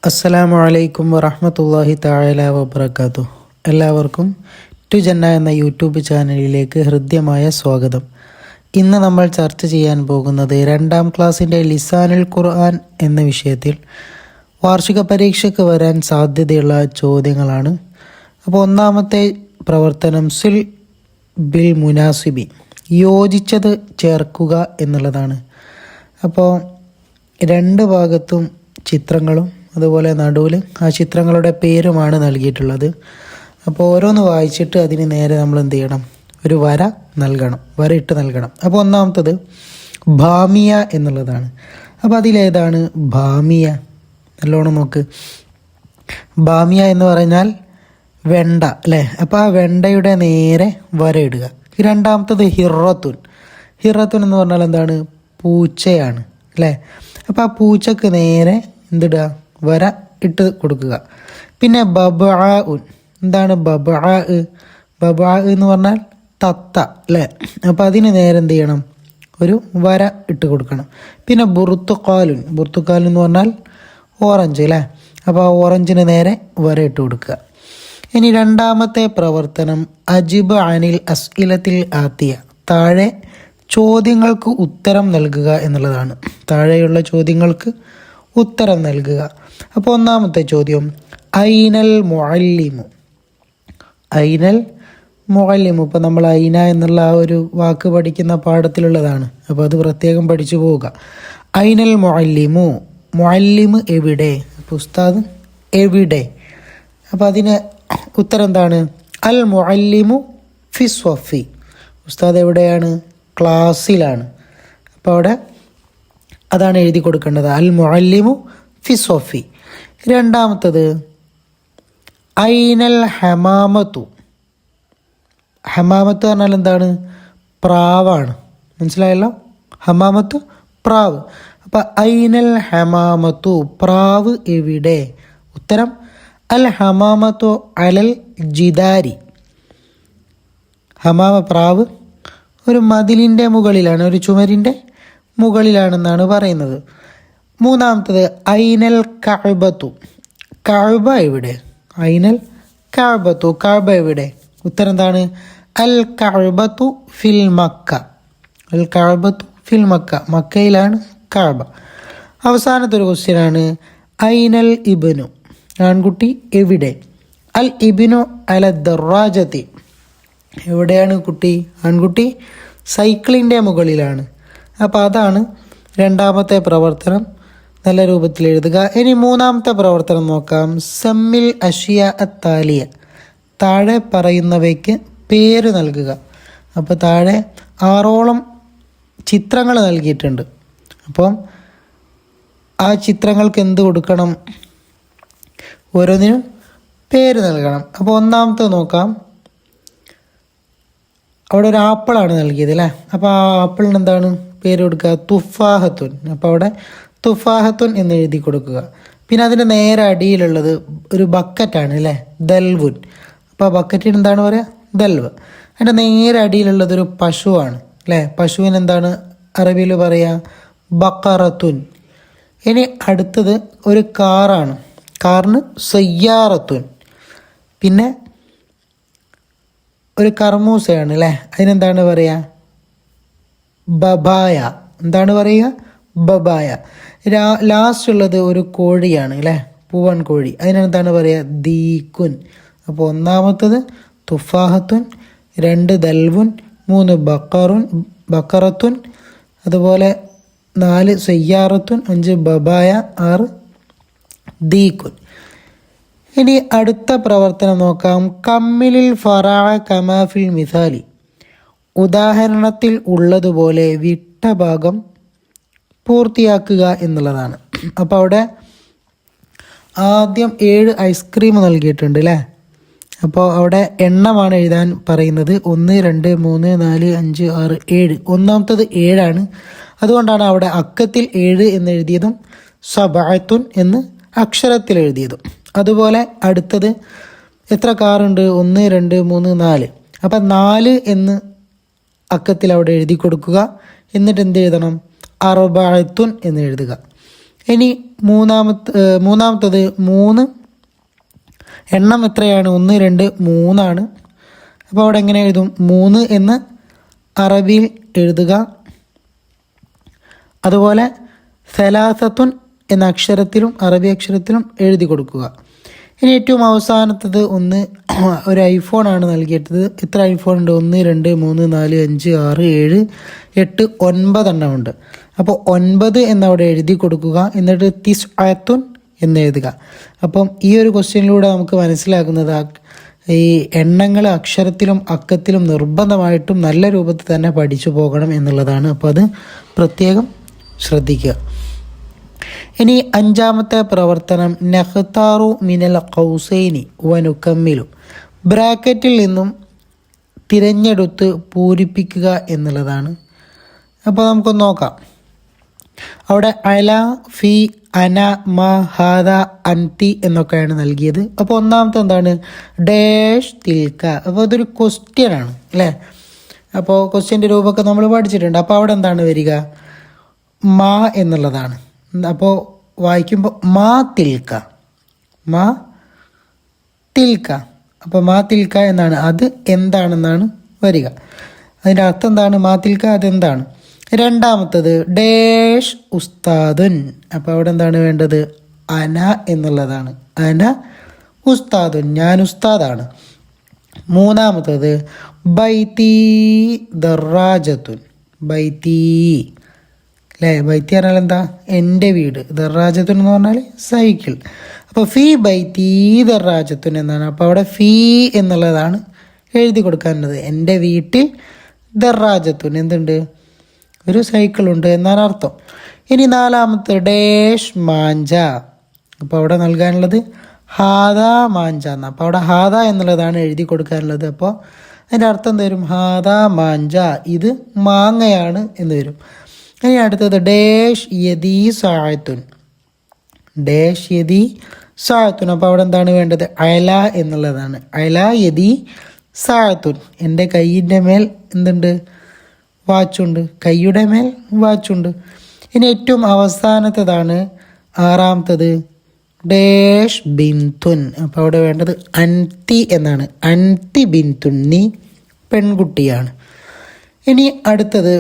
അസ്സലാമു അലൈക്കും വറഹ്മത്തുള്ളാഹി തആല വബറകാതുഹു. എല്ലാവർക്കും ടു ജന്ന എന്ന യൂട്യൂബ് ചാനലിലേക്ക് ഹൃദ്യമായ സ്വാഗതം. ഇന്ന് നമ്മൾ ചർച്ച ചെയ്യാൻ പോകുന്നത് 2ാം ക്ലാസ്സിൻ്റെ ലിസാനുൽ ഖുർആൻ എന്ന വിഷയത്തിൽ വാർഷിക പരീക്ഷയ്ക്ക് വരാൻ സാധ്യതയുള്ള ചോദ്യങ്ങളാണ്. അപ്പോൾ ഒന്നാമത്തെ പ്രവർത്തനം സിൽ ബിൽ മുനാസിബി, യോജിച്ചത് ചേർക്കുക എന്നുള്ളതാണ്. അപ്പോൾ രണ്ട് ഭാഗത്തും ചിത്രങ്ങളും അതുപോലെ നടുവിൽ ആ ചിത്രങ്ങളുടെ പേരുമാണ് നൽകിയിട്ടുള്ളത്. അപ്പോൾ ഓരോന്ന് വായിച്ചിട്ട് അതിന് നേരെ നമ്മൾ എന്ത് ചെയ്യണം, ഒരു വര നൽകണം, വര ഇട്ട് നൽകണം. അപ്പോൾ ഒന്നാമത്തത് ഭാമിയ എന്നുള്ളതാണ്. അപ്പോൾ അതിലേതാണ് ഭാമിയ? നല്ലോണം നോക്ക്. ഭാമിയ എന്ന് പറഞ്ഞാൽ വെണ്ട അല്ലേ? അപ്പോൾ ആ വെണ്ടയുടെ നേരെ വര ഇടുക. രണ്ടാമത്തത് ഹിറത്തുൻ. ഹിറത്തുൻ എന്ന് പറഞ്ഞാൽ എന്താണ്? പൂച്ചയാണ് അല്ലേ? അപ്പോൾ ആ പൂച്ചക്ക് നേരെ എന്തിടുക? വര ഇട്ട് കൊടുക്കുക. പിന്നെ ബബാ ഉൻ. എന്താണ് ബബാ? ബബാ എന്ന് പറഞ്ഞാൽ തത്ത അല്ലേ? അപ്പോൾ അതിന് നേരെ എന്ത് ചെയ്യണം? ഒരു വര ഇട്ട് കൊടുക്കണം. പിന്നെ ബുർത്തുക്കാലുൻ. ബുർത്തുക്കാലുൻ എന്ന് പറഞ്ഞാൽ ഓറഞ്ച് അല്ലേ? അപ്പോൾ ആ ഓറഞ്ചിന് നേരെ വര ഇട്ട് കൊടുക്കുക. ഇനി രണ്ടാമത്തെ പ്രവർത്തനം അജിബ് അനിൽ അസ്ഇലത്തിൽ ആത്തിയ, താഴെ ചോദ്യങ്ങൾക്ക് ഉത്തരം നൽകുക എന്നുള്ളതാണ്. താഴെയുള്ള ചോദ്യങ്ങൾക്ക് ഉത്തരം നൽകുക. അപ്പോൾ ഒന്നാമത്തെ ചോദ്യം ഐനൽ മുഅല്ലിമു. ഐനൽ മുഅല്ലിമു. ഇപ്പോൾ നമ്മൾ ഐന എന്നുള്ള ആ ഒരു വാക്ക് പഠിക്കുന്ന പാഠത്തിലുള്ളതാണ്. അപ്പോൾ അത് പ്രത്യേകം പഠിച്ചു പോവുക. ഐനൽ മുഅല്ലിമു. മുഅല്ലിമ് എവിടെ? അപ്പോൾ ഉസ്താദ് എവിടെ? അപ്പോൾ അതിന് ഉത്തരം എന്താണ്? അൽ മുഅല്ലിമു ഫി സ്വഫി. ഉസ്താദ് എവിടെയാണ്? ക്ലാസ്സിലാണ്. അപ്പോൾ അവിടെ അതാണ് എഴുതി കൊടുക്കേണ്ടത്, അൽ മുഅല്ലിമു ഫി സ്വഫി. രണ്ടാമത്തത് ഐനൽ ഹമാമത്തു. ഹമാമത്ത് പറഞ്ഞാൽ എന്താണ്? പ്രാവാണ്. മനസ്സിലായല്ലോ? ഹമാമത്ത് പ്രാവ്. അപ്പം ഐനൽ ഹമാമത്തു, പ്രാവ് എവിടെ? ഉത്തരം അൽ ഹമാമത്തു അലൽ ജിദാരി. ഹമാമ പ്രാവ് ഒരു മതിലിൻ്റെ മുകളിലാണ്, ഒരു ചുമരിൻ്റെ മുകളിലാണെന്നാണ് പറയുന്നത്. മൂന്നാമത്തത് ഐനൽ കഅബത്തു. കഅബ എവിടെ? ഐനൽ കഅബത്തു. കഅബ എവിടെ? ഉത്തരം എന്താണ്? അൽ കഅബത്തു ഫിൽ മക്ക. അൽ കഅബത്തു ഫിൽ മക്ക, മക്കയിലാണ് കഅബ. അവസാനത്തെ ഒരു ക്വസ്റ്റ്യനാണ് ഐനൽ ഇബ്നു. ആൺകുട്ടി എവിടെ? അൽ ഇബ്നു അല ദറാജത്തി. എവിടെയാണ് കുട്ടി? ആൺകുട്ടി സൈക്കിളിൻ്റെ മുകളിലാണ്. അപ്പോൾ അതാണ് രണ്ടാമത്തെ പ്രവർത്തനം. നല്ല രൂപത്തിൽ എഴുതുക. ഇനി മൂന്നാമത്തെ പ്രവർത്തനം നോക്കാം. സമ്മിൽ അഷിയ അത്താലിയ, താഴെ പറയുന്നവയ്ക്ക് പേര് നൽകുക. അപ്പോൾ താഴെ 6ഓളം ചിത്രങ്ങൾ നൽകിയിട്ടുണ്ട്. അപ്പം ആ ചിത്രങ്ങൾക്ക് എന്ത് കൊടുക്കണം? ഓരോന്നിനും പേര് നൽകണം. അപ്പോൾ ഒന്നാമത്തെ നോക്കാം. അവിടെ ഒരു ആപ്പിളാണ് നൽകിയത് അല്ലേ? അപ്പോൾ ആ ആപ്പിളിന് എന്താണ് പേര് കൊടുക്കുക? തുഫാഹത്തുൻ. അപ്പോൾ അവിടെ തുഫാഹത്തുൻ എന്ന് എഴുതി കൊടുക്കുക. പിന്നെ അതിൻ്റെ നേരെ അടിയിലുള്ളത് ഒരു ബക്കറ്റാണ് അല്ലേ? ദൽവുൻ. അപ്പോൾ ആ ബക്കറ്റിന് എന്താണ് പറയുക? ദൽവ്. അതിൻ്റെ നേരെ അടിയിലുള്ളത് ഒരു പശുവാണ് അല്ലേ? പശുവിന് എന്താണ് അറബിയിൽ പറയുക? ബക്കറത്തുൻ. ഇനി അടുത്തത് ഒരു കാറാണ്. കാറിന് സയ്യാറത്തുൻ. പിന്നെ ഒരു കർമൂസയാണ് അല്ലേ? അതിനെന്താണ് പറയുക? ബബായ. എന്താണ് പറയുക? ബബായ. ലാസ്റ്റ് ഉള്ളത് ഒരു കോഴിയാണ് അല്ലേ? പൂവൻ കോഴി. അതിനെന്താണ് പറയുക? ദീക്കുൻ. അപ്പോൾ ഒന്നാമത്തത് തുഫാഹത്തുൻ, 2 ദൽവുൻ, 3 ബക്കറത്തുൻ, അതുപോലെ 4 സയ്യാറത്തുൻ, 5 ബബായ, 6 ദീക്കുൻ. ഇനി അടുത്ത പ്രവർത്തനം നോക്കാം. കമ്മിലിൽ ഫറാഅ കമാഫിൽ മിസാലി, ഉദാഹരണത്തിൽ ഉള്ളതുപോലെ വിട്ട ഭാഗം പൂർത്തിയാക്കുക എന്നുള്ളതാണ്. അപ്പോൾ അവിടെ ആദ്യം 7 ഐസ്ക്രീം നൽകിയിട്ടുണ്ട് അല്ലേ? അപ്പോൾ അവിടെ എണ്ണമാണ് എഴുതാൻ പറയുന്നത്. 1 2 3 4 5 6 7. ഒന്നാമത്തത് 7ആണ്. അതുകൊണ്ടാണ് അവിടെ അക്കത്തിൽ 7 എന്ന് എഴുതിയതും സബഅത്തുൻ എന്ന് അക്ഷരത്തിൽ എഴുതിയതും. അതുപോലെ അടുത്തത് എത്ര കാറുണ്ട്? 1 2 3 4. അപ്പം 4 എന്ന് അക്കത്തിൽ അവിടെ എഴുതി കൊടുക്കുക. എന്നിട്ട് എന്ത് എഴുതണം? അർബഅത്തുൻ എന്ന് എഴുതുക. ഇനി മൂന്നാമത്തത് 3 എണ്ണം എത്രയാണ്? 1 2 3 അപ്പോൾ അവിടെ എങ്ങനെ എഴുതും? 3 എന്ന് അറബിയിൽ എഴുതുക. അതുപോലെ സലാസത്തുൻ എന്ന അക്ഷരത്തിലും അറബി അക്ഷരത്തിലും എഴുതി കൊടുക്കുക. ഇനി ഏറ്റവും അവസാനത്തത് ഒരു ഐഫോണാണ് നൽകിയിട്ടത്. എത്ര ഐഫോൺ ഉണ്ട്? 1 2 3 4 5 6 7 8 9 എണ്ണമുണ്ട്. അപ്പോൾ 9 എന്നവിടെ എഴുതി കൊടുക്കുക. എന്നിട്ട് തിസ്അത്തുൻ എന്ന് എഴുതുക. അപ്പം ഈ ഒരു ക്വസ്റ്റ്യനിലൂടെ നമുക്ക് മനസ്സിലാക്കുന്നത് ഈ എണ്ണങ്ങൾ അക്ഷരത്തിലും അക്കത്തിലും നിർബന്ധമായിട്ടും നല്ല രൂപത്തിൽ തന്നെ പഠിച്ചു പോകണം എന്നുള്ളതാണ്. അപ്പോൾ അത് പ്രത്യേകം ശ്രദ്ധിക്കുക. ഇനി 5ാമത്തെ പ്രവർത്തനം നഖ്താറു മിനൽ ഖൗസൈനി വനുക്കമ്മിലു, ബ്രാക്കറ്റിൽ നിന്നും തിരഞ്ഞെടുത്ത് പൂരിപ്പിക്കുക എന്നുള്ളതാണ്. അപ്പോൾ നമുക്കൊന്ന് നോക്കാം. അവിടെ അല, ഫി, അന, മ, ഹാദ, അൻതി എന്നൊക്കെയാണ് നൽകിയത്. അപ്പോൾ ഒന്നാമത്തെ എന്താണ്? ഡാഷ് തിൽക്ക. അപ്പോൾ അതൊരു ക്വസ്റ്റ്യൻ ആണ് അല്ലേ? അപ്പോൾ ക്വസ്റ്റ്യൻ്റെ രൂപമൊക്കെ നമ്മൾ പഠിച്ചിട്ടുണ്ട്. അപ്പോൾ അവിടെ എന്താണ് വരിക? മാ എന്നുള്ളതാണ്. അപ്പോൾ വായിക്കുമ്പോൾ മാ തിൽക്ക, മാ തിൽക്ക. അപ്പോൾ മാ തിൽക്ക എന്നാണ്, അത് എന്താണെന്നാണ് വരിക. അതിൻ്റെ അർത്ഥം എന്താണ്? മാ തിൽക്ക അതെന്താണ്? രണ്ടാമത്തത് ഡാഷ് ഉസ്താദുൻ. അപ്പോൾ അവിടെ എന്താണ് വേണ്ടത്? അന എന്നുള്ളതാണ്. അന ഉസ്താദുൻ, ഞാൻ ഉസ്താദാണ്. മൂന്നാമത്തത് ബൈത്തി ദറാജത്തുൻ. ബൈത്തി അല്ലേ? ബൈത്തി പറഞ്ഞാൽ എന്താ? എൻ്റെ വീട്. ദറാജത്തുൻ എന്ന് പറഞ്ഞാൽ സൈക്കിൾ. അപ്പോൾ ഫീ ബൈത്തി ദറാജത്തുൻ എന്നാണ്. അപ്പോൾ അവിടെ ഫീ എന്നുള്ളതാണ് എഴുതി കൊടുക്കാനുള്ളത്. എൻ്റെ വീട്ടിൽ ദറാജത്തുൻ എന്തുണ്ട്? ഒരു സൈക്കിളുണ്ട് എന്നാണ് അർത്ഥം. ഇനി നാലാമത്തെ ഡാഷ് മാഞ്ച. അപ്പോൾ അവിടെ നൽകാനുള്ളത് ഹാദ മാഞ്ച എന്നാണ്. അപ്പോൾ അവിടെ ഹാദ എന്നുള്ളതാണ് എഴുതി കൊടുക്കാനുള്ളത്. അപ്പോൾ അതിൻ്റെ അർത്ഥം തരും ഹാദ മാഞ്ച, ഇത് മാങ്ങയാണ് എന്ന് വരും. ഇനി അടുത്തത് ഡാഷ് യദി സായത്തുൻ. ഡാഷ് യദി സായത്തുൻ. അപ്പോൾ അവിടെ എന്താണ് വേണ്ടത്? അയല എന്നുള്ളതാണ്. അയല യദി സായത്തുൻ, എൻ്റെ കയ്യിൻ്റെ മേൽ എന്തുണ്ട്? വാച്ചുണ്ട്. കൈയുടെ മേൽ വാച്ചുണ്ട്. ഇനി ഏറ്റവും അവസാനത്തതാണ് ആറാമത്തത് ഡാഷ് ബിൻതുൻ. അപ്പോൾ അവിടെ വേണ്ടത് അൻതി എന്നാണ്. അൻതി ബിൻതുൻ, നീ പെൺകുട്ടിയാണ്. ഇനി അടുത്തത്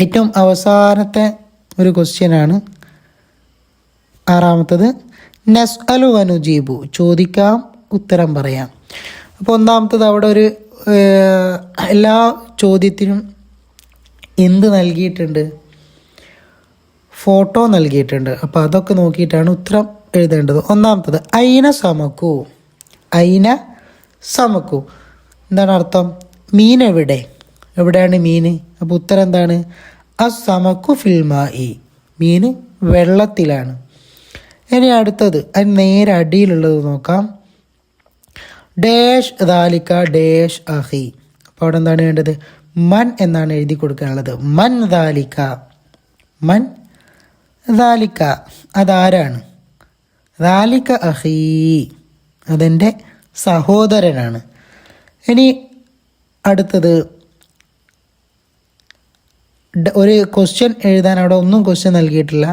ഏറ്റവും അവസാനത്തെ ഒരു ക്വസ്റ്റ്യനാണ് ആറാമത്തത് നസ്അലു വനുജീബു, ചോദിക്കാം ഉത്തരം പറയാം. അപ്പോൾ ഒന്നാമത്തത് അവിടെ ഒരു എല്ലാ ചോദ്യത്തിനും എന്ത് നൽകിയിട്ടുണ്ട്? ഫോട്ടോ നൽകിയിട്ടുണ്ട്. അപ്പോൾ അതൊക്കെ നോക്കിയിട്ടാണ് ഉത്തരം എഴുതേണ്ടത്. ഒന്നാമത്തത് ഐന സമക്കു. ഐന സമക്കു എന്താണ് അർത്ഥം? മീൻ എവിടെ? എവിടെയാണ് മീൻ? അപ്പോൾ ഉത്തരം എന്താണ്? അസമക്കു ഫിൽമായി, മീൻ വെള്ളത്തിലാണ്. ഇനി അടുത്തത് അതിന് നേരെ അടിയിലുള്ളത് നോക്കാം. ഡാഷ് ദാലിക്ക ഡാഷ് അഹി. അപ്പോൾ അവിടെ എന്താണ് വേണ്ടത്? മൻ എന്നാണ് എഴുതി കൊടുക്കാനുള്ളത്. മൻ ദാലിക്ക, മൻ ദാലിക്ക അതാരാണ്? ദാലിക്ക അഹി, അതെൻ്റെ സഹോദരനാണ്. ഇനി അടുത്തത് ഒരു ക്വസ്റ്റ്യൻ എഴുതാൻ അവിടെ ഒന്നും ക്വസ്റ്റ്യൻ നൽകിയിട്ടില്ല.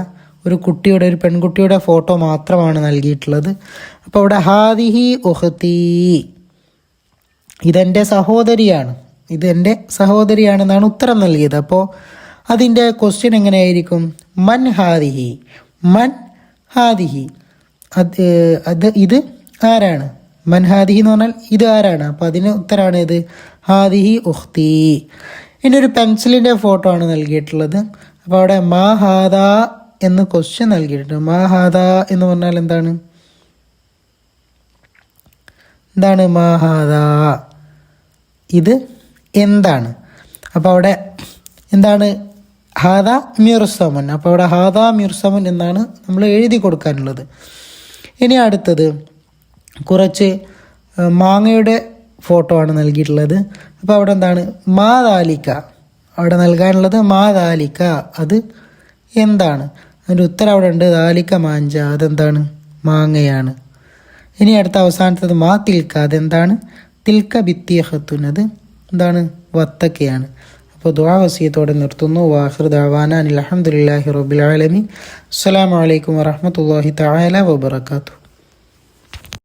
ഒരു പെൺകുട്ടിയുടെ ഫോട്ടോ മാത്രമാണ് നൽകിയിട്ടുള്ളത്. അപ്പോൾ അവിടെ ഹാദിഹി ഉഹ്തി, ഇതെൻ്റെ സഹോദരിയാണ്, ഇതെൻ്റെ സഹോദരിയാണെന്നാണ് ഉത്തരം നൽകിയത്. അപ്പോൾ അതിൻ്റെ ക്വസ്റ്റ്യൻ എങ്ങനെയായിരിക്കും? മൻ ഹാദിഹി, മൻ ഹാദിഹി, ഇത് ആരാണ്? മൻ ഹാദിഹി എന്ന് പറഞ്ഞാൽ ഇത് ആരാണ്? അപ്പോൾ അതിന് ഉത്തരമാണ് ഇത് ഹാദിഹി ഉഖ്തി. ഇനി ഒരു പെൻസിലിൻ്റെ ഫോട്ടോ ആണ് നൽകിയിട്ടുള്ളത്. അപ്പോൾ അവിടെ മാ ഹാദ എന്ന് ക്വസ്റ്റ്യൻ നൽകിയിട്ടുണ്ട്. മാ ഹാദ എന്ന് പറഞ്ഞാൽ എന്താണ്? മാ ഹാദ, ഇത് എന്താണ്? അപ്പോൾ അവിടെ എന്താണ്? ഹാദ മിർസമുൻ. അപ്പോൾ അവിടെ ഹാദ മിർസമുൻ എന്നാണ് നമ്മൾ എഴുതി കൊടുക്കാനുള്ളത്. ഇനി അടുത്തത് കുറച്ച് മാങ്ങയുടെ ഫോട്ടോ ആണ് നൽകിയിട്ടുള്ളത്. അപ്പോൾ അവിടെ എന്താണ്? മാ ദാലിക്ക, അവിടെ നൽകാനുള്ളത് മാ ദാലിക്ക, അത് എന്താണ്? അതിൻ്റെ ഉത്തരം അവിടെ ഉണ്ട്, ദാലിക്ക മാഞ്ച, അതെന്താണ്? മാങ്ങയാണ്. ഇനി അടുത്ത അവസാനത്തത് മാ തിൽക്ക, അതെന്താണ്? തിൽക്ക ബിത്തിയഹത്തുൻ, അത് എന്താണ്? വത്തക്കയാണ്. അപ്പോൾ അപ്പോൾ ദുആ വസിയത്തോടെ നിർത്തുന്നു. വാഖിർ ദഅവാന അൽഹംദുലില്ലാഹി റബ്ബിൽ ആലമീൻ. അസ്സലാമു അലൈക്കും വറഹ്മത്തുള്ളാഹി തആല വബറകാതുഹു.